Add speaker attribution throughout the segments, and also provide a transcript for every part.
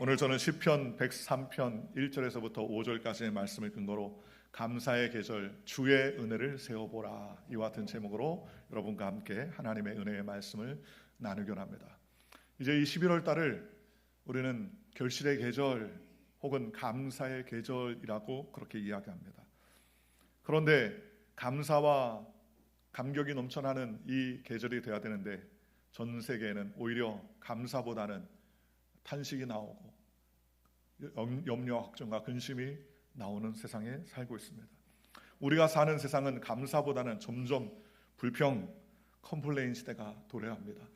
Speaker 1: 오늘 저는 시편 103편 1절에서부터 5절까지의 말씀을 근거로 감사의 계절, 주의 은혜를 세워보라, 이와 같은 제목으로 여러분과 함께 하나님의 은혜의 말씀을 나누곤 합니다. 이제 이 11월 달을 우리는 결실의 계절 혹은 감사의 계절이라고 그렇게 이야기합니다. 그런데 감사와 감격이 넘쳐나는 이 계절이 되어야 되는데 전 세계에는 오히려 감사보다는 탄식이 나오고 염려와 걱정과 근심이 나오는 세상에 살고 있습니다. 우리가 사는 세상은 감사보다는 점점 불평, 컴플레인 시대가 도래합니다.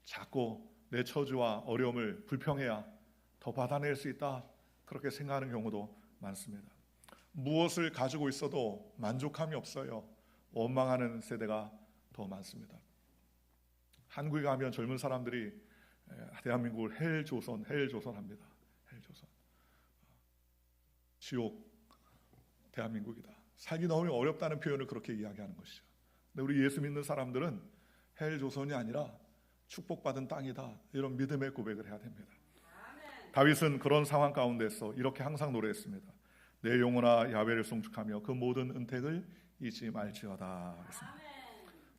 Speaker 1: 자꾸 내 처지와 어려움을 불평해야 더 받아낼 수 있다, 그렇게 생각하는 경우도 많습니다. 무엇을 가지고 있어도 만족함이 없어요. 원망하는 세대가 더 많습니다. 한국에 가면 젊은 사람들이 대한민국을 헬조선 합니다. 헬조선, 지옥 대한민국이다. 살기 너무 어렵다는 표현을 그렇게 이야기하는 것이죠. 근데 우리 예수 믿는 사람들은 헬조선이 아니라 축복받은 땅이다, 이런 믿음의 고백을 해야 됩니다. 다윗은 그런 상황 가운데서 이렇게 항상 노래했습니다. 내 영혼아 야훼를 송축하며 그 모든 은택을 잊지 말지어다 했습니다.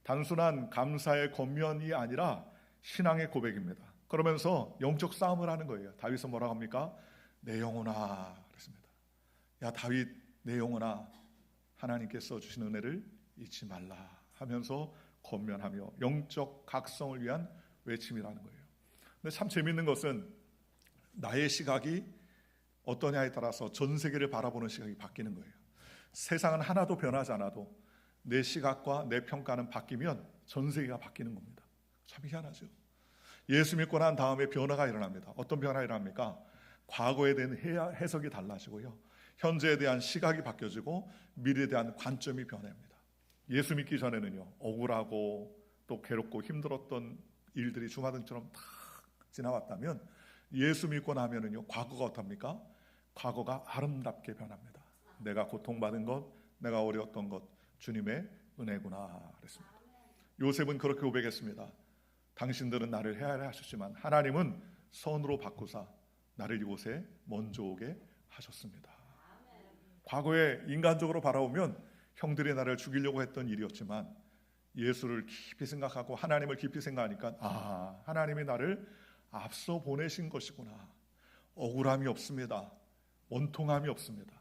Speaker 1: 단순한 감사의 겉면이 아니라 신앙의 고백입니다. 그러면서 영적 싸움을 하는 거예요. 다윗은 뭐라고 합니까? 내 영혼아 그랬습니다. 야 다윗, 내 영혼아, 하나님께서 주신 은혜를 잊지 말라 하면서 권면하며 영적 각성을 위한 외침이라는 거예요. 근데 참 재밌는 것은 나의 시각이 어떠냐에 따라서 전 세계를 바라보는 시각이 바뀌는 거예요. 세상은 하나도 변하지 않아도 내 시각과 내 평가는 바뀌면 전 세계가 바뀌는 겁니다. 참 희한하죠. 예수 믿고 난 다음에 변화가 일어납니다. 어떤 변화가 일어납니까? 과거에 대한 해석이 달라지고요, 현재에 대한 시각이 바뀌어지고 미래에 대한 관점이 변합니다. 예수 믿기 전에는요, 억울하고 또 괴롭고 힘들었던 일들이 주마등처럼 다 지나왔다면 예수 믿고 나면은요, 과거가 어떻습니까? 과거가 아름답게 변합니다. 내가 고통받은 것, 내가 어려웠던 것, 주님의 은혜구나 그랬습니다. 요셉은 그렇게 고백했습니다. 당신들은 나를 헤아려 하셨지만 하나님은 선으로 바꾸사 나를 이곳에 먼저 오게 하셨습니다. 과거에 인간적으로 바라보면 형들이 나를 죽이려고 했던 일이었지만 예수를 깊이 생각하고 하나님을 깊이 생각하니까 하나님이 나를 앞서 보내신 것이구나. 억울함이 없습니다. 원통함이 없습니다.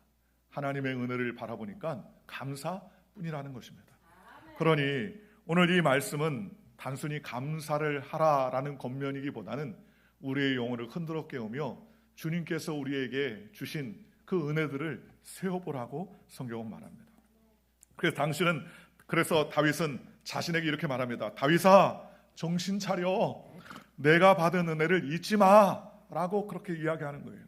Speaker 1: 하나님의 은혜를 바라보니까 감사뿐이라는 것입니다. 그러니 오늘 이 말씀은 단순히 감사를 하라라는 겉면이기보다는 우리의 영혼을 흔들어 깨우며 주님께서 우리에게 주신 그 은혜들을 세워보라고 성경은 말합니다. 그래서 다윗은 자신에게 이렇게 말합니다. 다윗아, 정신 차려. 내가 받은 은혜를 잊지 마라고 그렇게 이야기하는 거예요.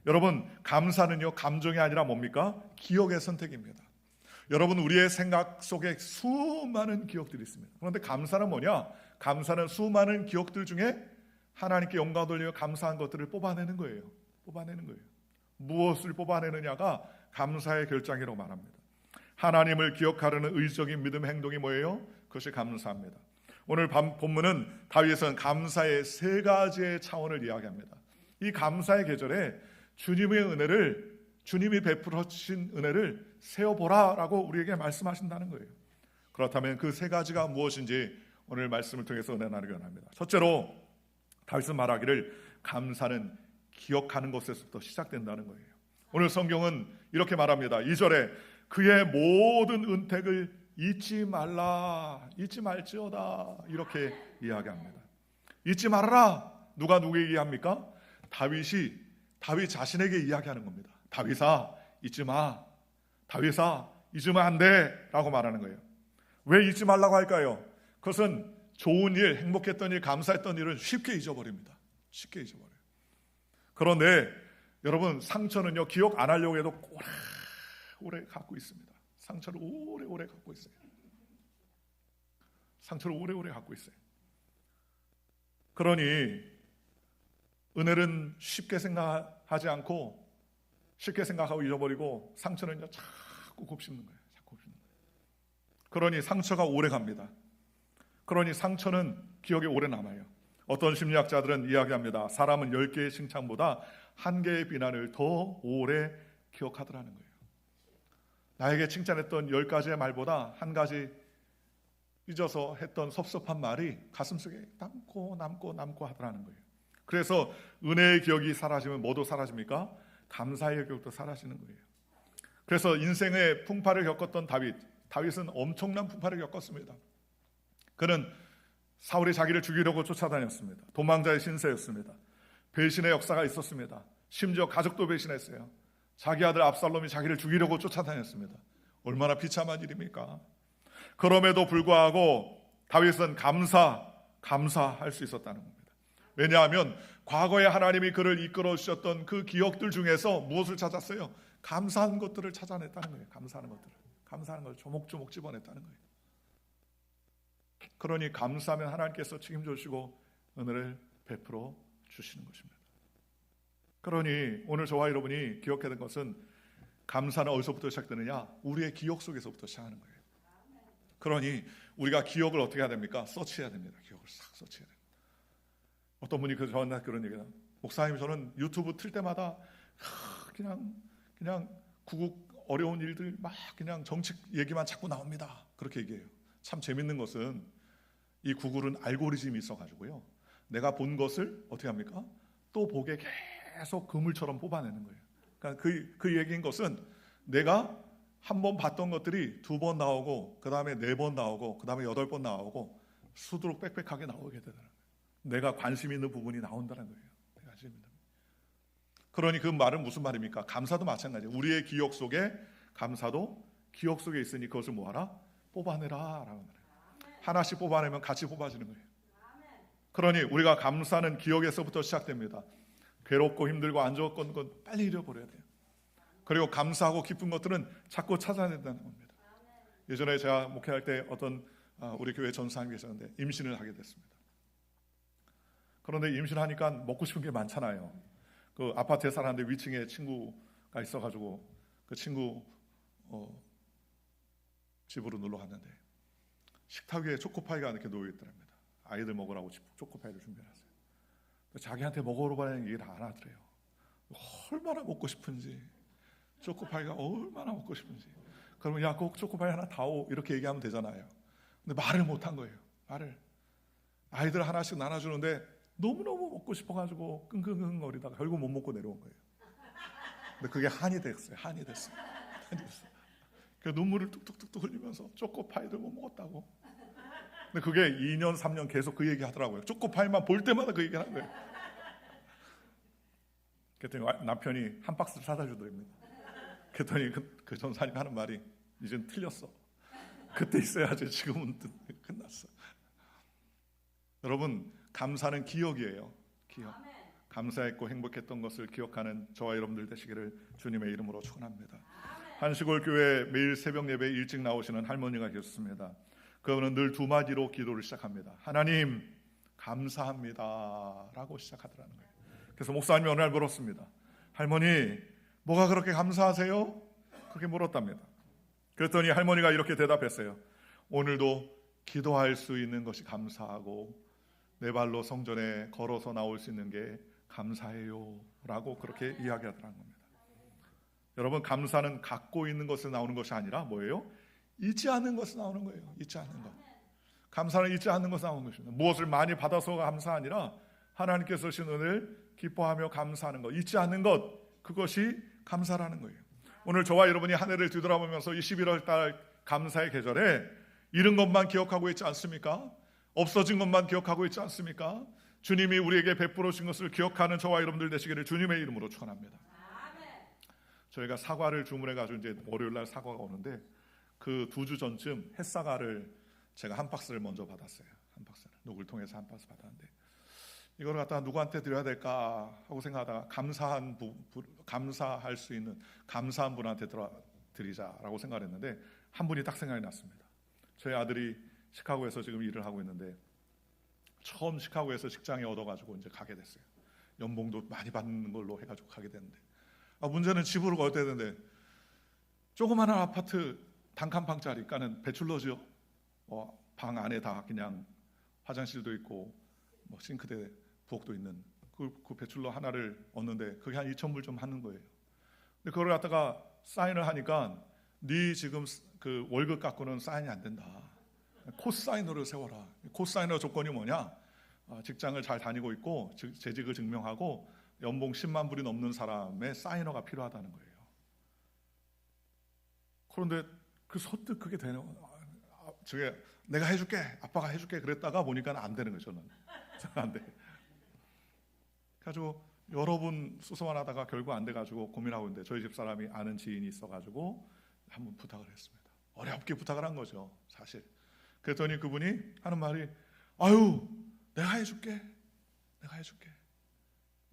Speaker 1: 여러분, 감사는요, 감정이 아니라 뭡니까? 기억의 선택입니다. 여러분, 우리의 생각 속에 수많은 기억들이 있습니다. 그런데 감사는 뭐냐? 감사는 수많은 기억들 중에 하나님께 영광 돌리며 감사한 것들을 뽑아내는 거예요. 무엇을 뽑아내느냐가 감사의 결정이라고 말합니다. 하나님을 기억하려는 의적인 믿음의 행동이 뭐예요? 그것이 감사합니다. 오늘 본문은 다윗은 감사의 세 가지의 차원을 이야기합니다. 이 감사의 계절에 주님의 은혜를, 주님이 베풀어 주신 은혜를 세워보라라고 우리에게 말씀하신다는 거예요. 그렇다면 그 세 가지가 무엇인지 오늘 말씀을 통해서 은혜 나누기 합니다. 첫째로 다윗은 말하기를 감사는 기억하는 것에서부터 시작된다는 거예요. 오늘 성경은 이렇게 말합니다. 2절에 그의 모든 은택을 잊지 말라, 잊지 말지어다, 이렇게 이야기합니다. 잊지 말아라. 누가 누구에게 이야기합니까? 다윗 자신에게 이야기하는 겁니다. 다윗아, 잊지 마. 다윗아, 잊으면 안 돼 라고 말하는 거예요. 왜 잊지 말라고 할까요? 그것은 좋은 일, 행복했던 일, 감사했던 일은 쉽게 잊어버립니다. 쉽게 잊어버려요. 그런데 여러분, 상처는요, 기억 안 하려고 해도 오래 갖고 있습니다. 상처를 오래오래 갖고 있어요. 상처를 오래오래 갖고 있어요. 그러니 은혜는 쉽게 생각하지 않고 쉽게 생각하고 잊어버리고 상처는요, 자꾸 곱씹는 거예요. 그러니 상처가 오래 갑니다. 그러니 상처는 기억에 오래 남아요. 어떤 심리학자들은 이야기합니다. 사람은 10개의 칭찬보다 1개의 비난을 더 오래 기억하더라는 거예요. 나에게 칭찬했던 10가지의 말보다 1가지 잊어서 했던 섭섭한 말이 가슴속에 남고 하더라는 거예요. 그래서 은혜의 기억이 사라지면 뭐도 사라집니까? 감사의 기억도 사라지는 거예요. 그래서 인생의 풍파를 겪었던 다윗은 엄청난 풍파를 겪었습니다. 그는 사울이 자기를 죽이려고 쫓아다녔습니다. 도망자의 신세였습니다. 배신의 역사가 있었습니다. 심지어 가족도 배신했어요. 자기 아들 압살롬이 자기를 죽이려고 쫓아다녔습니다. 얼마나 비참한 일입니까? 그럼에도 불구하고 다윗은 감사할 수 있었다는 겁니다. 왜냐하면 과거에 하나님이 그를 이끌어 주셨던 그 기억들 중에서 무엇을 찾았어요? 감사한 것들을 찾아냈다는 거예요. 감사하는 걸 조목조목 집어냈다는 거예요. 그러니 감사하면 하나님께서 책임져 주시고 은혜를 베풀어 주시는 것입니다. 그러니 오늘 저와 여러분이 기억해야 될 것은, 감사는 어디서부터 시작되느냐? 우리의 기억 속에서부터 시작하는 거예요. 그러니 우리가 기억을 어떻게 해야 됩니까? 서치해야 됩니다. 기억을 싹 서치해야 됩니다. 어떤 분이 저한테 그런 얘기를 해요. 목사님, 저는 유튜브 틀 때마다 그냥 구국 어려운 일들 막 그냥 정책 얘기만 자꾸 나옵니다. 그렇게 얘기해요. 참 재밌는 것은 이 구글은 알고리즘이 있어가지고요, 내가 본 것을 어떻게 합니까? 또 보게 계속 그물처럼 뽑아내는 거예요. 그러니까 그 얘기인 것은 내가 한 번 봤던 것들이 2번 나오고, 그 다음에 4번 나오고, 그 다음에 8번 나오고, 수두룩 빽빽하게 나오게 되더라고요. 내가 관심 있는 부분이 나온다는 거예요. 그러니 그 말은 무슨 말입니까? 감사도 마찬가지예요. 우리의 기억 속에 감사도 기억 속에 있으니 그것을 뭐하라? 뽑아내라 라고 말해요. 하나씩 뽑아내면 같이 뽑아지는 거예요. 그러니 우리가 감사는 기억에서부터 시작됩니다. 괴롭고 힘들고 안 좋았던 건 빨리 잃어버려야 돼요. 그리고 감사하고 기쁜 것들은 자꾸 찾아낸다는 겁니다. 예전에 제가 목회할 때 어떤 우리 교회 전사님이 계셨는데 임신을 하게 됐습니다. 그런데 임신하니까 먹고 싶은 게 많잖아요. 그 아파트에 살았는데 위층에 친구가 있어가지고 그 친구 집으로 놀러 갔는데 식탁 위에 초코파이가 이렇게 놓여 있더랍니다. 아이들 먹으라고 초코파이를 준비해놨어요. 자기한테 먹어보라는 얘기를 안 하더래요. 얼마나 먹고 싶은지, 초코파이가 얼마나 먹고 싶은지. 그러면 야, 꼭 초코파이 하나 다오 이렇게 얘기하면 되잖아요. 근데 말을 못한 거예요. 아이들 하나씩 나눠주는데 너무너무 먹고 싶어가지고 끙끙끙거리다가 결국 못 먹고 내려온 거예요. 근데 그게 한이 됐어요. 그 눈물을 뚝뚝뚝 흘리면서 초코파이를 못 먹었다고. 근데 그게 2년 3년 계속 그 얘기 하더라고요. 초코파이만 볼 때마다 그 얘기 하는 거예요. 그랬더니 남편이 한 박스를 사다 주더랍니다. 그랬더니 그 전사님 하는 말이, 이젠 틀렸어. 그때 있어야지, 지금은 끝났어. 여러분, 감사는 기억이에요. 기억. 감사했고 행복했던 것을 기억하는 저와 여러분들 되시기를 주님의 이름으로 축원합니다. 한시골 교회 매일 새벽 예배 일찍 나오시는 할머니가 계셨습니다. 그분은 늘 2마디로 기도를 시작합니다. 하나님 감사합니다 라고 시작하더라는 거예요. 그래서 목사님이 어느 날 물었습니다. 할머니, 뭐가 그렇게 감사하세요? 그렇게 물었답니다. 그랬더니 할머니가 이렇게 대답했어요. 오늘도 기도할 수 있는 것이 감사하고 내 발로 성전에 걸어서 나올 수 있는 게 감사해요 라고 그렇게 이야기하더라는 겁니다. 여러분, 감사는 갖고 있는 것에서 나오는 것이 아니라 뭐예요? 잊지 않는 것에서 나오는 거예요. 잊지 않는 것. 감사는 잊지 않는 것에서 나오는 것입니다. 무엇을 많이 받아서가 감사 아니라 하나님께서 주신 은혜를 기뻐하며 감사하는 것, 잊지 않는 것, 그것이 감사라는 거예요. 오늘 저와 여러분이 한 해를 뒤돌아보면서 이 11월 달 감사의 계절에 잃은 것만 기억하고 있지 않습니까? 없어진 것만 기억하고 있지 않습니까? 주님이 우리에게 베풀어 주신 것을 기억하는 저와 여러분들 되시기를 주님의 이름으로 축원합니다. 저희가 사과를 주문해가지고 이제 월요일날 사과가 오는데 그 2주 전쯤 햇사과를 제가 한 박스를 먼저 받았어요. 한 박스를 누굴 통해서 한 박스 받았는데 이걸 갖다가 누구한테 드려야 될까 하고 생각하다가 감사할 수 있는 감사한 분한테 드리자라고 생각했는데 한 분이 딱 생각이 났습니다. 저희 아들이 시카고에서 지금 일을 하고 있는데 처음 시카고에서 직장에 얻어가지고 이제 가게 됐어요. 연봉도 많이 받는 걸로 해가지고 가게 됐는데 문제는 집으로 가야 되는데 조그마한 아파트 단칸방짜리, 그러니까는 배출러죠. 방 안에 다 그냥 화장실도 있고 뭐 싱크대 부엌도 있는 그 배출로 하나를 얻는데 그게 한 2,000불 좀 하는 거예요. 근데 그걸 갖다가 사인을 하니까 네 지금 그 월급 갖고는 사인이 안 된다. 코사인으로 세워라. 코사인의 조건이 뭐냐? 직장을 잘 다니고 있고 재직을 증명하고 연봉 10만 불이 넘는 사람의 사이너가 필요하다는 거예요. 그런데 그 선뜻 그게 되는 저게 내가 해줄게, 아빠가 해줄게 그랬다가 보니까 안 되는 거예요. 저는 안 돼. 그래가지고 여러 분 수소만하다가 결국 안 돼가지고 고민하고 있는데 저희 집 사람이 아는 지인이 있어가지고 한번 부탁을 했습니다. 어렵게 부탁을 한 거죠, 사실. 그랬더니 그분이 하는 말이 아유, 내가 해줄게.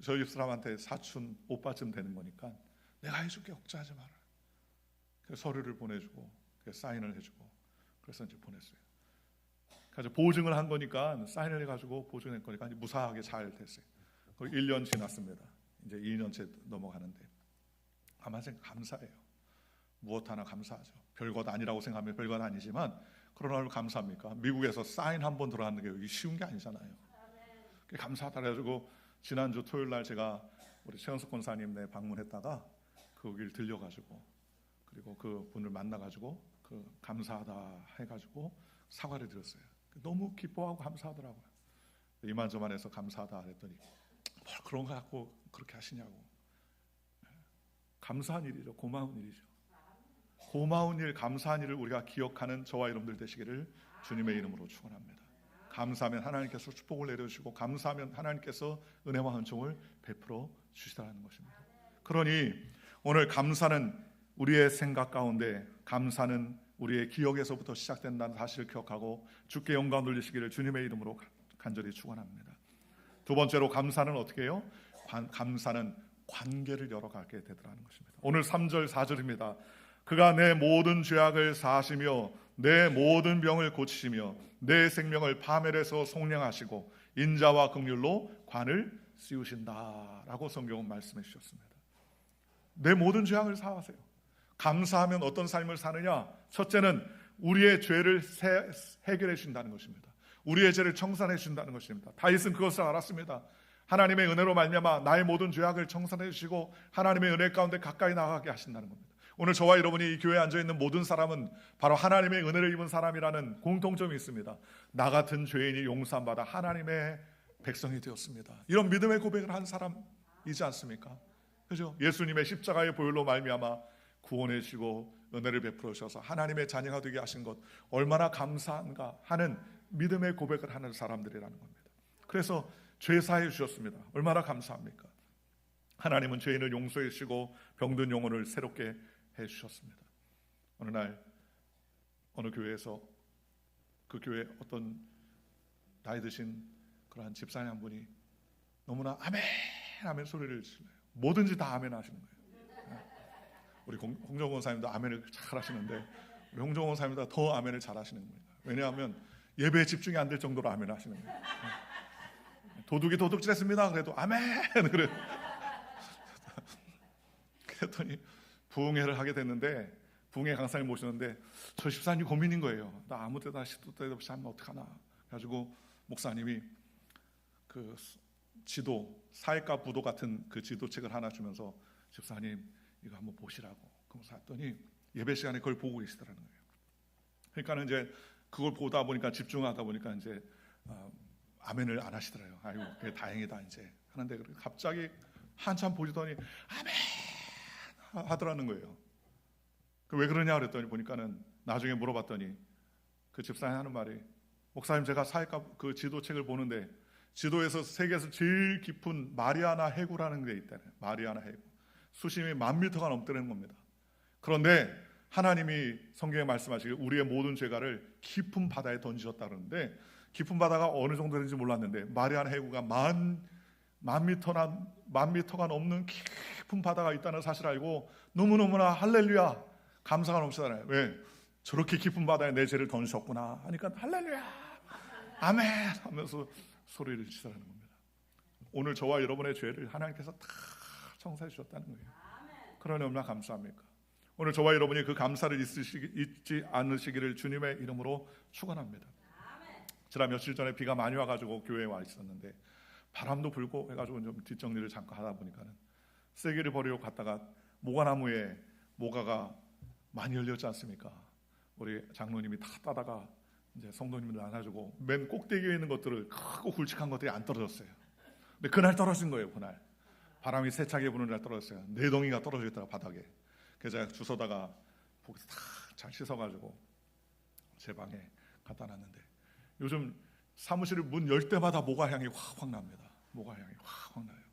Speaker 1: 저희 집 사람한테 사촌, 오빠쯤 되는 거니까 내가 해줄게, 걱정하지 마라. 그래서 서류를 보내주고 사인을 해주고 그래서 이제 보냈어요. 그래서 보증을 한 거니까 사인을 해가지고 보증할 거니까 무사하게 잘 됐어요. 1년 지났습니다. 이제 2년째 넘어가는데 아마 감사해요. 무엇 하나 감사하죠. 별것 아니라고 생각하면 별것 아니지만 그러나 왜 감사합니까? 미국에서 사인 한 번 들어가는 게 여기 쉬운 게 아니잖아요. 감사하다 그래가지고 지난주 토요일 날 제가 우리 최현석 권사님 방문했다가 거기를 들려가지고 그리고 그 분을 만나가지고 그 감사하다 해가지고 사과를 드렸어요. 너무 기뻐하고 감사하더라고요. 이만저만해서 감사하다 그랬더니 뭘 그런 거 갖고 그렇게 하시냐고. 감사한 일이죠. 고마운 일이죠. 고마운 일, 감사한 일을 우리가 기억하는 저와 여러분들 되시기를 주님의 이름으로 축원합니다. 감사하면 하나님께서 축복을 내려주시고 감사하면 하나님께서 은혜와 은총을 베풀어 주시다는 것입니다. 그러니 오늘 감사는 우리의 생각 가운데, 감사는 우리의 기억에서부터 시작된다는 사실을 기억하고 주께 영광 돌리시기를 주님의 이름으로 간절히 축원합니다. 두 번째로 감사는 어떻게 해요? 감사는 관계를 열어가게 되더라는 것입니다. 오늘 3절 4절입니다. 그가 내 모든 죄악을 사하시며 내 모든 병을 고치시며 내 생명을 파멸해서 속량하시고 인자와 긍휼로 관을 씌우신다라고 성경은 말씀해 주셨습니다. 내 모든 죄악을 사하세요. 감사하면 어떤 삶을 사느냐? 첫째는 우리의 죄를 해결해 주신다는 것입니다. 우리의 죄를 청산해 주신다는 것입니다. 다윗은 그것을 알았습니다. 하나님의 은혜로 말미암아 나의 모든 죄악을 청산해 주시고 하나님의 은혜 가운데 가까이 나가게 하신다는 겁니다. 오늘 저와 여러분이 이 교회에 앉아있는 모든 사람은 바로 하나님의 은혜를 입은 사람이라는 공통점이 있습니다. 나 같은 죄인이 용서받아 하나님의 백성이 되었습니다. 이런 믿음의 고백을 한 사람이지 않습니까? 그죠? 예수님의 십자가의 보혈로 말미암아 구원해 주시고 은혜를 베풀어 주셔서 하나님의 자녀가 되게 하신 것 얼마나 감사한가 하는 믿음의 고백을 하는 사람들이라는 겁니다. 그래서 죄 사해 주셨습니다. 얼마나 감사합니까? 하나님은 죄인을 용서해 주시고 병든 영혼을 새롭게 해 주셨습니다. 어느 날 어느 교회에서 그 교회 어떤 나이 드신 그러한 집사님 한 분이 너무나 아멘 아멘 소리를 지르요. 뭐든지 다 아멘 하시는 거예요. 우리 홍정원 권사님도 아멘을 잘 하시는데 우리 홍정원 권사님보다 더 아멘을 잘 하시는 겁니다. 왜냐하면 예배에 집중이 안 될 정도로 아멘 하시는 거예요. 도둑이 도둑질했습니다. 그래도 아멘 그래요. 그랬더니 부흥회를 하게 됐는데 부흥회 강사님 모시는데 저 집사님 고민인 거예요. 나 아무 때나 시도 때도 없이 하면 어떡하나. 그래가지고 목사님이 그 지도 사회과 부도 같은 그 지도책을 하나 주면서 집사님 이거 한번 보시라고. 그래서 했더니 예배 시간에 그걸 보고 계시더라는 거예요. 그러니까는 이제 그걸 보다 보니까 집중하다 보니까 이제 아멘을 안 하시더라고요. 아이고 그게 다행이다 이제 하는데 갑자기 한참 보시더니 아멘 하더라는 거예요. 왜 그러냐 그랬더니 보니까는 나중에 물어봤더니 그 집사님 하는 말이 목사님 제가 사회과 그 지도책을 보는데 지도에서 세계에서 제일 깊은 마리아나 해구라는 게 있다네. 마리아나 해구 수심이 10,000m가 넘다는 겁니다. 그런데 하나님이 성경에 말씀하시길 우리의 모든 죄가를 깊은 바다에 던지셨다 그러는데 깊은 바다가 어느 정도 되는지 몰랐는데 마리아나 해구가 10,000m가 넘는 깊은 바다가 있다는 사실을 알고 너무너무나 할렐루야 감사가 넘치잖아요. 왜? 저렇게 깊은 바다에 내 죄를 던지셨구나 하니까 할렐루야 아멘 하면서 소리를 지르는 겁니다. 오늘 저와 여러분의 죄를 하나님께서 다 청사해 주셨다는 거예요. 그러니 얼마나 감사합니까? 오늘 저와 여러분이 그 감사를 잊지 않으시기를 주님의 이름으로 축원합니다. 지난 며칠 전에 비가 많이 와가지고 교회에 와 있었는데 바람도 불고 해가지고 좀 뒷정리를 잠깐 하다 보니까는 쓰레기를 버리러 갔다가 모과나무에 모과가 많이 열렸지 않습니까? 우리 장로님이 다 따다가 이제 성도님들 나눠주고 맨 꼭대기에 있는 것들을 크고 굵직한 것들이 안 떨어졌어요. 근데 그날 떨어진 거예요. 그날 바람이 세차게 부는 날 떨어졌어요. 4덩이가 떨어져 있다가 바닥에. 그래서 제가 주워다가 거기서 다 잘 씻어가지고 제 방에 갖다 놨는데 요즘 사무실 문 열 때마다 모과 향이 확 납니다. 모과 향이 확 나요.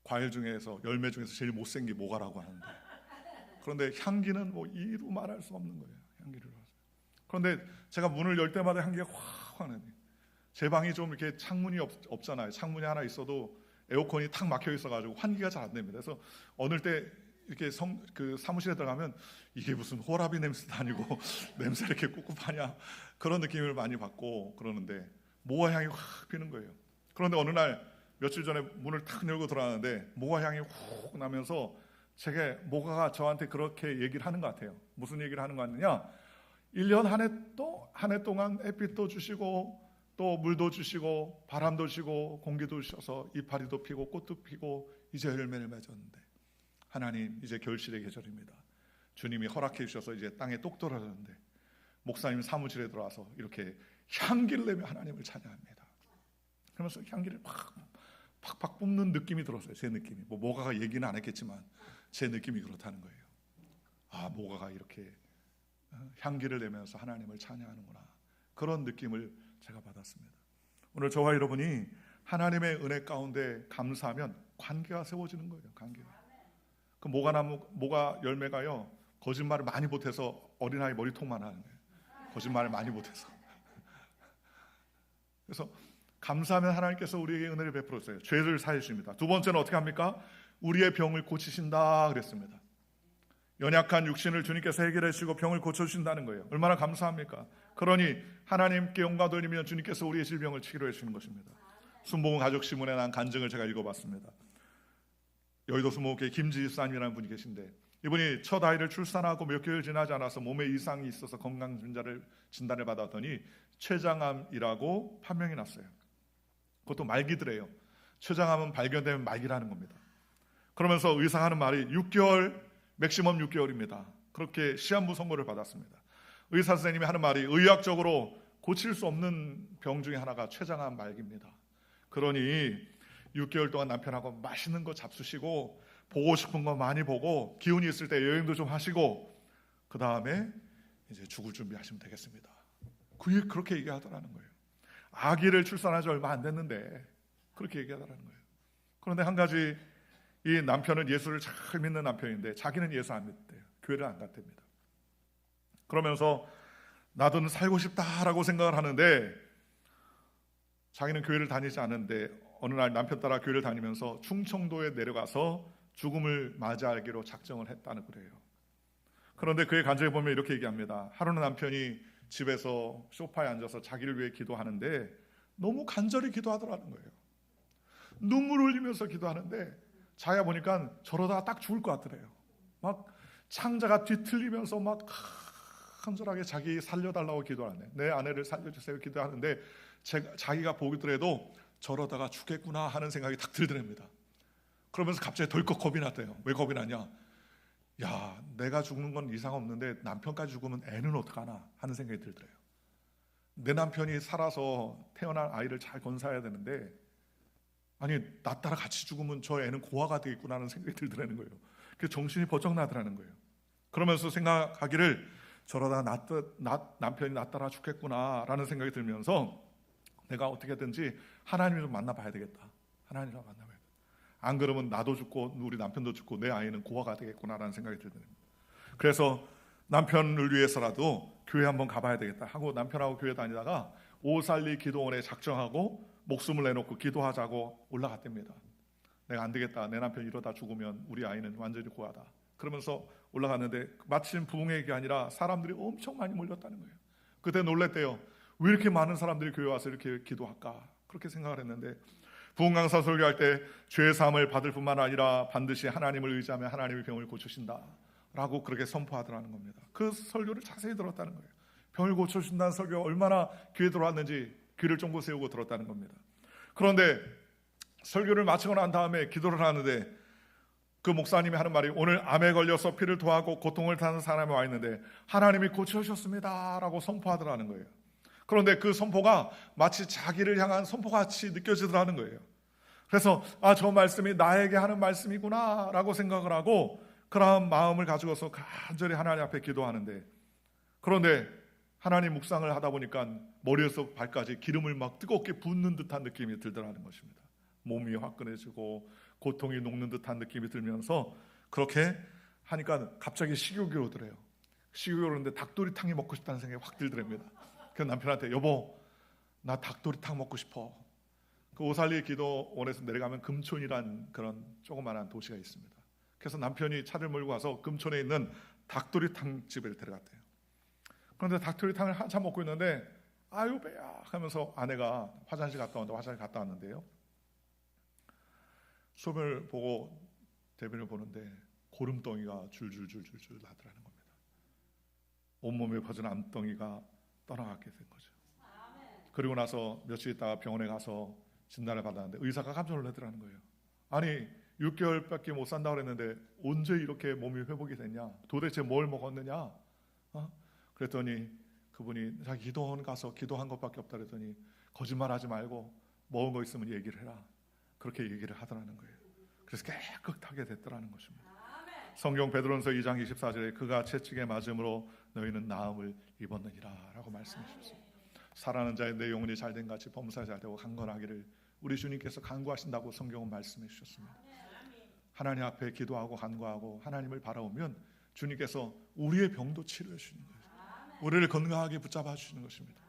Speaker 1: 과일 중에서 열매 중에서 제일 못생긴 모과라고 하는데 그런데 향기는 뭐 이루 말할 수 없는 거예요. 향기를. 그런데 제가 문을 열 때마다 향기가 확 나요. 제 방이 좀 이렇게 창문이 없잖아요. 창문이 하나 있어도 에어컨이 탁 막혀 있어가지고 환기가 잘 안 됩니다. 그래서 어느 때 이렇게 그 사무실에 들어가면 이게 무슨 호라비 냄새도 아니고 냄새 이렇게 꿉꿉하냐 그런 느낌을 많이 받고 그러는데 모과 향이 확 피는 거예요. 그런데 어느 날 며칠 전에 문을 탁 열고 들어왔는데 모과 향이 훅 나면서 제가 모과가 저한테 그렇게 얘기를 하는 것 같아요. 무슨 얘기를 하는 것 같느냐? 1년 한 해 동안 햇빛도 주시고 또 물도 주시고 바람도 주시고 공기도 주셔서 이파리도 피고 꽃도 피고 이제 열매를 맺었는데 하나님 이제 결실의 계절입니다. 주님이 허락해 주셔서 이제 땅에 똑 떨어졌는데 목사님 사무실에 들어와서 이렇게 향기를 내며 하나님을 찬양합니다. 그러면서 향기를 팍팍 뿜는 느낌이 들었어요. 제 느낌이. 뭐 모가가 얘기는 안 했겠지만 제 느낌이 그렇다는 거예요. 아, 모가가 이렇게 향기를 내면서 하나님을 찬양하는구나. 그런 느낌을 제가 받았습니다. 오늘 저와 여러분이 하나님의 은혜 가운데 감사하면 관계가 세워지는 거예요. 관계가. 그 모가 열매가요 거짓말을 많이 못해서 어린아이 머리통만 하는 거예요. 거짓말을 많이 못해서. 그래서 감사하면 하나님께서 우리에게 은혜를 베풀었어요. 죄를 사해 주십니다. 두 번째는 어떻게 합니까? 우리의 병을 고치신다 그랬습니다. 연약한 육신을 주님께서 해결해 주시고 병을 고쳐주신다는 거예요. 얼마나 감사합니까? 그러니 하나님께 영광 돌리면 주님께서 우리의 질병을 치료해 주시는 것입니다. 순복음 가족 신문에 난 간증을 제가 읽어봤습니다. 여의도 순복음교회 김지사님이라는 분이 계신데 이분이 첫 아이를 출산하고 몇 개월 지나지 않아서 몸에 이상이 있어서 건강 진단을 받았더니 췌장암이라고 판명이 났어요. 그것도 말기더래요. 췌장암은 발견되면 말기라는 겁니다. 그러면서 의사가 하는 말이 6개월, 맥시멈 6개월입니다. 그렇게 시한부 선고를 받았습니다. 의사 선생님이 하는 말이 의학적으로 고칠 수 없는 병 중에 하나가 췌장암 말기입니다. 그러니 6개월 동안 남편하고 맛있는 거 잡수시고 보고 싶은 거 많이 보고 기운이 있을 때 여행도 좀 하시고 그 다음에 이제 죽을 준비하시면 되겠습니다. 그렇게 얘기하더라는 거예요. 아기를 출산한 지 얼마 안 됐는데 그렇게 얘기하더라는 거예요. 그런데 한 가지 이 남편은 예수를 잘 믿는 남편인데 자기는 예수 안 믿대요. 교회를 안 갔답니다. 그러면서 나도 살고 싶다라고 생각을 하는데 자기는 교회를 다니지 않는데 어느 날 남편 따라 교회를 다니면서 충청도에 내려가서 죽음을 맞이하기로 작정을 했다는 거예요. 그런데 그의 간증에 보면 이렇게 얘기합니다. 하루는 남편이 집에서 소파에 앉아서 자기를 위해 기도하는데 너무 간절히 기도하더라는 거예요. 눈물 흘리면서 기도하는데 자기가 보니까 저러다가 딱 죽을 것 같더래요. 막 창자가 뒤틀리면서 막 간절하게 자기 살려달라고 기도하는데 내 아내를 살려주세요 기도하는데 자기가 보더라도 저러다가 죽겠구나 하는 생각이 딱 들더랍니다. 그러면서 갑자기 덜컥 겁이 났대요. 왜 겁이 나냐? 야, 내가 죽는 건 이상 없는데 남편까지 죽으면 애는 어떡하나 하는 생각이 들더래요. 내 남편이 살아서 태어난 아이를 잘 건사해야 되는데 아니 나 따라 같이 죽으면 저 애는 고아가 되겠구나 하는 생각이 들더라는 거예요. 그래서 정신이 버쩍 나더라는 거예요. 그러면서 생각하기를 저러다 남편이 나 따라 죽겠구나 라는 생각이 들면서 내가 어떻게든지 하나님을 좀 만나봐야 되겠다. 하나님을 만나봐야 되겠다. 안 그러면 나도 죽고 우리 남편도 죽고 내 아이는 고아가 되겠구나라는 생각이 들더라고요. 그래서 남편을 위해서라도 교회 한번 가봐야 되겠다 하고 남편하고 교회 다니다가 오살리 기도원에 작정하고 목숨을 내놓고 기도하자고 올라갔답니다. 내가 안 되겠다. 내 남편 이러다 죽으면 우리 아이는 완전히 고아다. 그러면서 올라갔는데 마침 부흥회가 아니라 사람들이 엄청 많이 몰렸다는 거예요. 그때 놀랬대요. 왜 이렇게 많은 사람들이 교회 와서 이렇게 기도할까? 그렇게 생각을 했는데 부흥 강사 설교할 때 죄 사함을 받을 뿐만 아니라 반드시 하나님을 의지하며 하나님의 병을 고치신다 라고 그렇게 선포하더라는 겁니다. 그 설교를 자세히 들었다는 거예요. 병을 고쳐주신다는 설교가 얼마나 귀에 들어왔는지 귀를 쫑긋 세우고 들었다는 겁니다. 그런데 설교를 마치고 난 다음에 기도를 하는데 그 목사님이 하는 말이, 오늘 암에 걸려서 피를 토하고 고통을 타는 사람이 와 있는데 하나님이 고쳐주셨습니다 라고 선포하더라는 거예요. 그런데 그 선포가 마치 자기를 향한 선포같이 느껴지더라는 거예요. 그래서 저 말씀이 나에게 하는 말씀이구나 라고 생각을 하고 그런 마음을 가지고서 간절히 하나님 앞에 기도하는데, 그런데 하나님 묵상을 하다 보니까 머리에서 발까지 기름을 막 뜨겁게 붓는 듯한 느낌이 들더라는 것입니다. 몸이 화끈해지고 고통이 녹는 듯한 느낌이 들면서 그렇게 하니까 갑자기 식욕이 오더래요. 식욕이 오는데 닭도리탕이 먹고 싶다는 생각이 확 들더랍니다. 그 남편한테, 여보 나 닭도리탕 먹고 싶어. 그 오살리 기도원에서 내려가면 금촌이란 그런 조그마한 도시가 있습니다. 그래서 남편이 차를 몰고 와서 금촌에 있는 닭도리탕 집에 데려갔대요. 그런데 닭도리탕을 한참 먹고 있는데 아유 배야 하면서 아내가 화장실 갔다 왔는데요, 소변을 보고 대변을 보는데 고름덩이가 줄줄줄줄줄 나더라는 겁니다. 온몸에 퍼진 암덩이가 떠나가게 된 거죠. 그리고 나서 며칠 있다가 병원에 가서 진단을 받았는데 의사가 깜짝 놀라더라는 거예요. 아니 6개월밖에 못 산다고 그랬는데 언제 이렇게 몸이 회복이 됐냐, 도대체 뭘 먹었느냐, 그랬더니 그분이 자기 기도원 가서 기도한 것밖에 없다 그랬더니 거짓말하지 말고 먹은 거 있으면 얘기를 해라, 그렇게 얘기를 하더라는 거예요. 그래서 깨끗하게 됐더라는 것입니다. 성경 베드로전서 2장 24절에 그가 채찍에 맞음으로 너희는 나음을 입었느니라 라고 말씀해 주셨습니다. 살아나는 자의 내 영혼이 잘된 같이 범사에 잘되고 강건하기를 우리 주님께서 간구하신다고 성경은 말씀해 주셨습니다. 하나님 앞에 기도하고 간구하고 하나님을 바라보면 주님께서 우리의 병도 치료해 주시는 거예요. 우리를 건강하게 붙잡아 주시는 것입니다.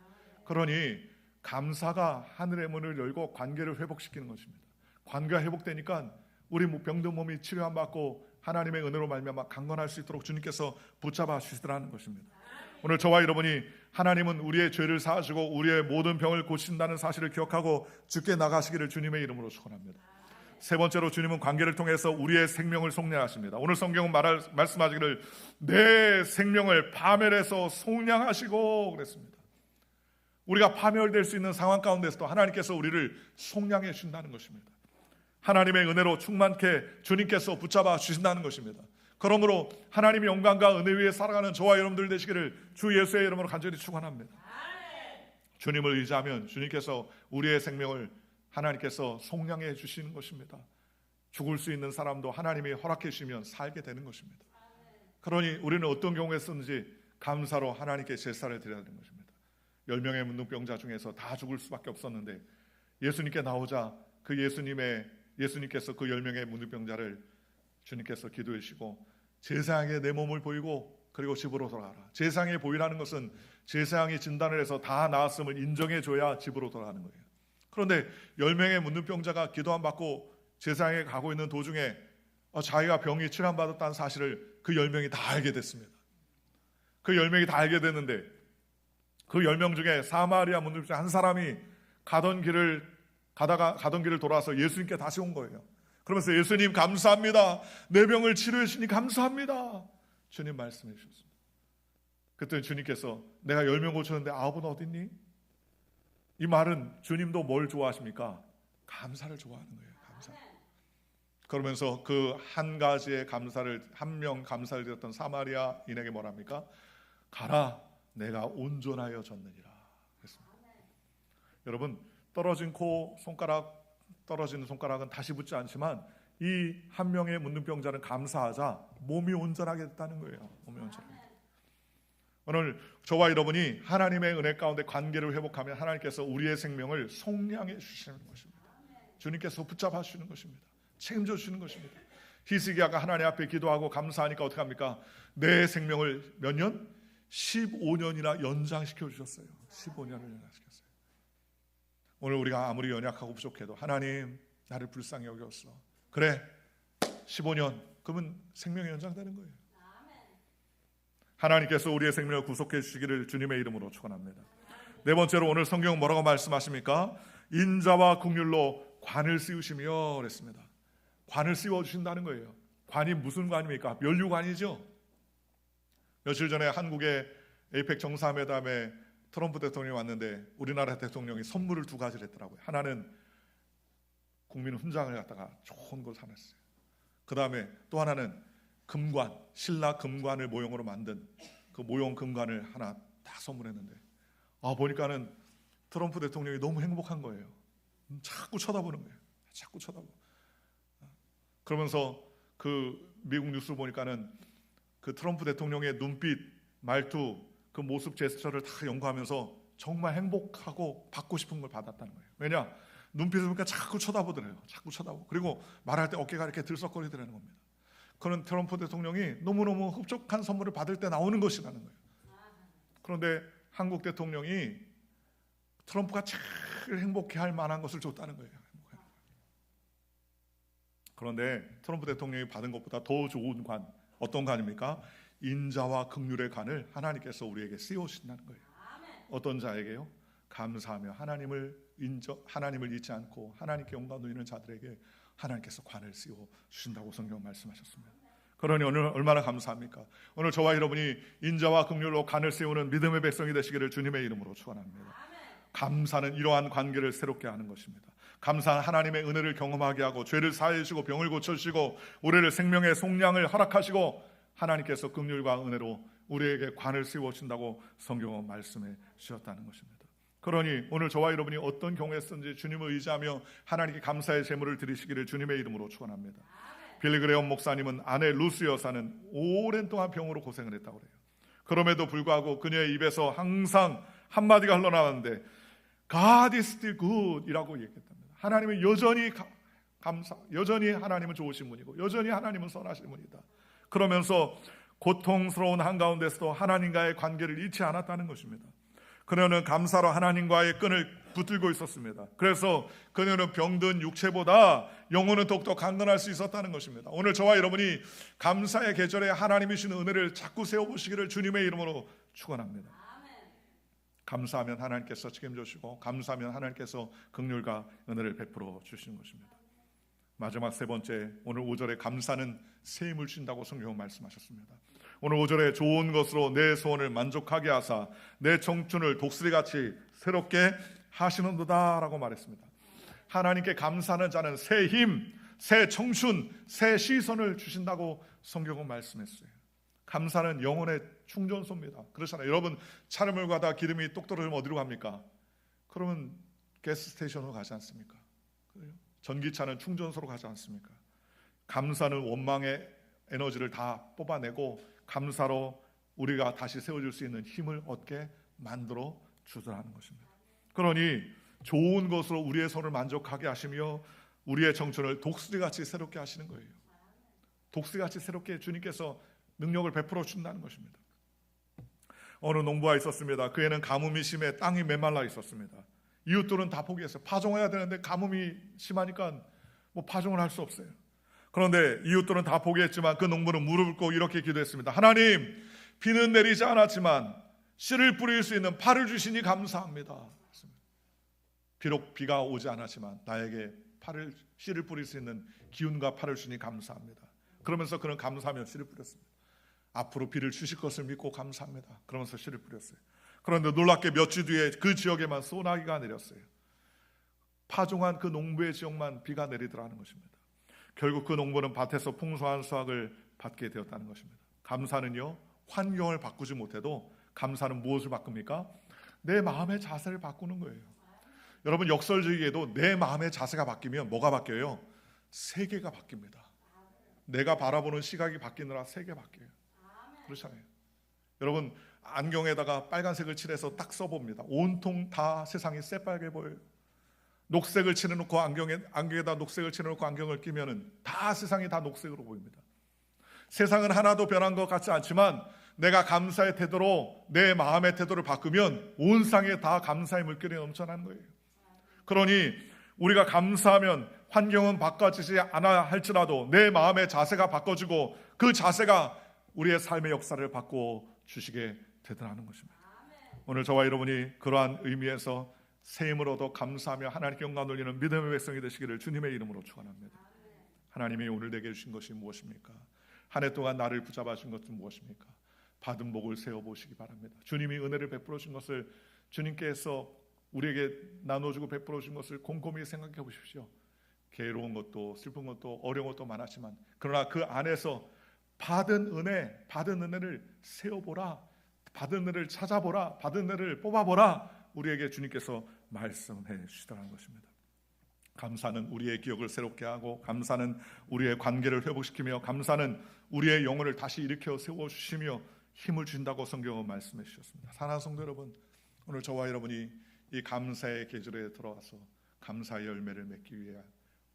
Speaker 1: 그러니 감사가 하늘의 문을 열고 관계를 회복시키는 것입니다. 관계가 회복되니까 우리 병든 몸이 치료함 받고 하나님의 은혜로 말미암아 강건할 수 있도록 주님께서 붙잡아 주시더라는 것입니다. 오늘 저와 여러분이 하나님은 우리의 죄를 사하시고 우리의 모든 병을 고친다는 사실을 기억하고 주께 나가시기를 주님의 이름으로 축원합니다. 세 번째로 주님은 관계를 통해서 우리의 생명을 속량하십니다. 오늘 성경은 말씀하시기를 내 생명을 파멸해서 속량하시고 그랬습니다. 우리가 파멸될 수 있는 상황 가운데서도 하나님께서 우리를 속량해 주신다는 것입니다. 하나님의 은혜로 충만케 주님께서 붙잡아 주신다는 것입니다. 그러므로 하나님의 영광과 은혜 위에 살아가는 저와 여러분들 되시기를 주 예수의 이름으로 간절히 축원합니다. 주님을 의지하면 주님께서 우리의 생명을 하나님께서 속량해 주시는 것입니다. 죽을 수 있는 사람도 하나님이 허락해 주시면 살게 되는 것입니다. 그러니 우리는 어떤 경우에 쓰는지 감사로 하나님께 제사를 드려야 되는 것입니다. 10명의 문둥병자 중에서 다 죽을 수밖에 없었는데 예수님께 나오자 그 예수님께서 그 10명의 문둥병자를 주님께서 기도해 주시고 제사장에 내 몸을 보이고 그리고 집으로 돌아가라. 제사장에 보이라는 것은 제사장이 진단을 해서 다 나았음을 인정해 줘야 집으로 돌아가는 거예요. 그런데 10명의 문둥병자가 기도함 받고 제사장에 가고 있는 도중에 자기가 병이 치료함 받았다는 사실을 그 10명이 다 알게 됐습니다. 그 10명이 다 알게 됐는데 그 10명 중에 사마리아 문둥병자 한 사람이 가던 길을 돌아서 예수님께 다시 온 거예요. 그러면서 예수님 감사합니다. 내 병을 치료해 주시니 감사합니다. 주님 말씀해 주셨습니다. 그때 주님께서 내가 10명 고쳤는데 9은 어디 있니? 이 말은 주님도 뭘 좋아하십니까? 감사를 좋아하는 거예요. 감사. 그러면서 그 한 가지의 감사를, 한 명 감사를 드렸던 사마리아인에게 뭐랍니까? 가라, 내가 온전하여 졌느니라 그랬습니다. 여러분, 떨어지는 손가락은 다시 붙지 않지만 이 한 명의 문둥병자는 감사하자 몸이 온전하게 됐다는 거예요. 몸이 온전하게. 오늘 저와 여러분이 하나님의 은혜 가운데 관계를 회복하면 하나님께서 우리의 생명을 속량해 주시는 것입니다. 주님께서 붙잡아 주시는 것입니다. 책임져 주시는 것입니다. 히스기야가 하나님 앞에 기도하고 감사하니까 어떻게 합니까? 내 생명을 몇 년? 15년이나 연장시켜 주셨어요. 15년을 연장시켰어요. 오늘 우리가 아무리 연약하고 부족해도 하나님 나를 불쌍히 여겼어. 그래 15년 그러면 생명이 연장되는 거예요. 하나님께서 우리의 생명을 구속해 주시기를 주님의 이름으로 축원합니다. 네 번째로 오늘 성경은 뭐라고 말씀하십니까? 인자와 긍휼로 관을 씌우시며 그랬습니다. 관을 씌워주신다는 거예요. 관이 무슨 관입니까? 면류관이죠. 며칠 전에 한국의 에이펙 정상회담에 트럼프 대통령이 왔는데 우리나라 대통령이 선물을 두 가지를 했더라고요. 하나는 국민 훈장을 갖다가 좋은 걸 사놨어요. 그 다음에 또 하나는 금관, 신라 금관을 모형으로 만든 그 모형 금관을 하나 다 선물했는데, 보니까는 트럼프 대통령이 너무 행복한 거예요. 자꾸 쳐다보는 거예요. 자꾸 쳐다보고. 그러면서 그 미국 뉴스 보니까는 그 트럼프 대통령의 눈빛, 말투, 그 모습 제스처를 다 연구하면서 정말 행복하고 받고 싶은 걸 받았다는 거예요. 왜냐? 눈빛을 보니까 자꾸 쳐다보더래요. 자꾸 쳐다보고. 그리고 말할 때 어깨가 이렇게 들썩거리더라는 겁니다. 그런 트럼프 대통령이 너무너무 흡족한 선물을 받을 때 나오는 것이라는 거예요. 그런데 한국 대통령이 트럼프가 제일 행복해할 만한 것을 줬다는 거예요. 그런데 트럼프 대통령이 받은 것보다 더 좋은 관, 어떤 관입니까? 인자와 긍휼의 관을 하나님께서 우리에게 씌워주신다는 거예요. 어떤 자에게요? 감사하며 하나님을 잊지 않고 하나님께 영광 돌리는 자들에게 하나님께서 관을 씌워 주신다고 성경 말씀하셨습니다. 그러니 오늘 얼마나 감사합니까? 오늘 저와 여러분이 인자와 긍휼로 관을 세우는 믿음의 백성이 되시기를 주님의 이름으로 축원합니다. 감사는 이러한 관계를 새롭게 하는 것입니다. 감사는 하나님의 은혜를 경험하게 하고 죄를 사해 주시고 병을 고쳐 주시고 우리를 생명의 속량을 허락하시고 하나님께서 긍휼과 은혜로 우리에게 관을 세워 주신다고 성경은 말씀해 주셨다는 것입니다. 그러니 오늘 저와 여러분이 어떤 경우에 쓰든지 주님을 의지하며 하나님께 감사의 제물을 드리시기를 주님의 이름으로 축원합니다. 빌리 그레엄 목사님은 아내 루시 여사는 오랜 동안 병으로 고생을 했다고 그래요. 그럼에도 불구하고 그녀의 입에서 항상 한마디가 흘러나왔는데 God is still good 이라고 얘기했답니다. 하나님은 여전히 여전히 하나님은 좋으신 분이고 여전히 하나님은 선하신 분이다. 그러면서 고통스러운 한가운데서도 하나님과의 관계를 잃지 않았다는 것입니다. 그녀는 감사로 하나님과의 끈을 붙들고 있었습니다. 그래서 그녀는 병든 육체보다 영혼은 더욱더 강건할 수 있었다는 것입니다. 오늘 저와 여러분이 감사의 계절에 하나님이 주시는 은혜를 자꾸 세워보시기를 주님의 이름으로 축원합니다. 감사하면 하나님께서 책임져 주시고 감사하면 하나님께서 긍휼과 은혜를 베풀어 주시는 것입니다. 마지막 세 번째, 오늘 5절에 감사는 새 힘을 주신다고 성경은 말씀하셨습니다. 오늘 5절에 좋은 것으로 내 소원을 만족하게 하사 내 청춘을 독수리같이 새롭게 하시는도다 라고 말했습니다. 하나님께 감사하는 자는 새 힘, 새 청춘, 새 시선을 주신다고 성경은 말씀했어요. 감사는 영혼의 충전소입니다. 그렇잖아요. 여러분 차를 가다 기름이 똑 떨어지면 어디로 갑니까? 그러면 가스스테이션으로 가지 않습니까? 그래요? 전기차는 충전소로 가지 않습니까? 감사는 원망의 에너지를 다 뽑아내고 감사로 우리가 다시 세워질 수 있는 힘을 얻게 만들어 주더라는 것입니다. 그러니 좋은 것으로 우리의 손을 만족하게 하시며 우리의 청춘을 독수리같이 새롭게 하시는 거예요. 독수리같이 새롭게 주님께서 능력을 베풀어 준다는 것입니다. 어느 농부가 있었습니다. 그에는 가뭄이 심해 땅이 메말라 있었습니다. 이웃들은 다 포기했어요. 파종해야 되는데 가뭄이 심하니까 파종을 할 수 없어요. 그런데 이웃들은 다 포기했지만 그 농부는 무릎을 꿇고 이렇게 기도했습니다. 하나님, 비는 내리지 않았지만 씨를 뿌릴 수 있는 팔을 주시니 감사합니다. 비록 비가 오지 않았지만 나에게 씨를 뿌릴 수 있는 기운과 팔을 주시니 감사합니다. 그러면서 그는 감사하며 씨를 뿌렸습니다. 앞으로 비를 주실 것을 믿고 감사합니다. 그러면서 씨를 뿌렸어요. 그런데 놀랍게 몇 주 뒤에 그 지역에만 소나기가 내렸어요. 파종한 그 농부의 지역만 비가 내리더라는 것입니다. 결국 그 농부는 밭에서 풍성한 수확을 받게 되었다는 것입니다. 감사는요, 환경을 바꾸지 못해도 감사는 무엇을 바꿉니까? 내 마음의 자세를 바꾸는 거예요. 여러분 역설적이게도 내 마음의 자세가 바뀌면 뭐가 바뀌어요? 세계가 바뀝니다. 내가 바라보는 시각이 바뀌느라 세계 바뀌어요. 그렇잖아요. 여러분 안경에다가 빨간색을 칠해서 딱 써봅니다. 온통 다 세상이 새빨개 보여요. 녹색을 칠해놓고 안경에다 녹색을 칠해놓고 안경을 끼면은 다 세상이 다 녹색으로 보입니다. 세상은 하나도 변한 것 같지 않지만 내가 감사의 태도로 내 마음의 태도를 바꾸면 온 세상에 다 감사의 물결이 넘쳐나는 거예요. 그러니 우리가 감사하면 환경은 바꿔지지 않아 할지라도 내 마음의 자세가 바꿔지고 그 자세가 우리의 삶의 역사를 바꾸어 주시게 되더라는 것입니다. 오늘 저와 여러분이 그러한 의미에서 새 힘을 얻어 감사하며 하나님께 영광 돌리는 믿음의 백성이 되시기를 주님의 이름으로 축원합니다. 하나님이 오늘 내게 주신 것이 무엇입니까? 한 해 동안 나를 붙잡아 주신 것은 무엇입니까? 받은 복을 세어보시기 바랍니다. 주님이 은혜를 베풀어 준 것을, 주님께서 우리에게 나눠주고 베풀어 준 것을 곰곰이 생각해 보십시오. 괴로운 것도 슬픈 것도 어려운 것도 많았지만, 그러나 그 안에서 받은 은혜를 세어보라, 받은 은혜를 찾아보라, 받은 은혜를 뽑아보라, 우리에게 주님께서 말씀해 주시더라는 것입니다. 감사는 우리의 기억을 새롭게 하고, 감사는 우리의 관계를 회복시키며, 감사는 우리의 영혼을 다시 일으켜 세워주시며 힘을 주신다고 성경은 말씀해 주셨습니다. 사랑하는 성도 여러분, 오늘 저와 여러분이 이 감사의 계절에 들어와서 감사의 열매를 맺기 위해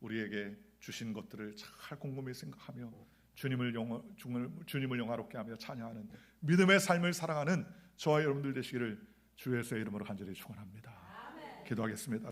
Speaker 1: 우리에게 주신 것들을 잘 곰곰이 생각하며 주님을 영화롭게 하며 찬양하는 믿음의 삶을 살아가는 저와 여러분들 되시기를 주 예수의 이름으로 간절히 축원합니다. 기도하겠습니다.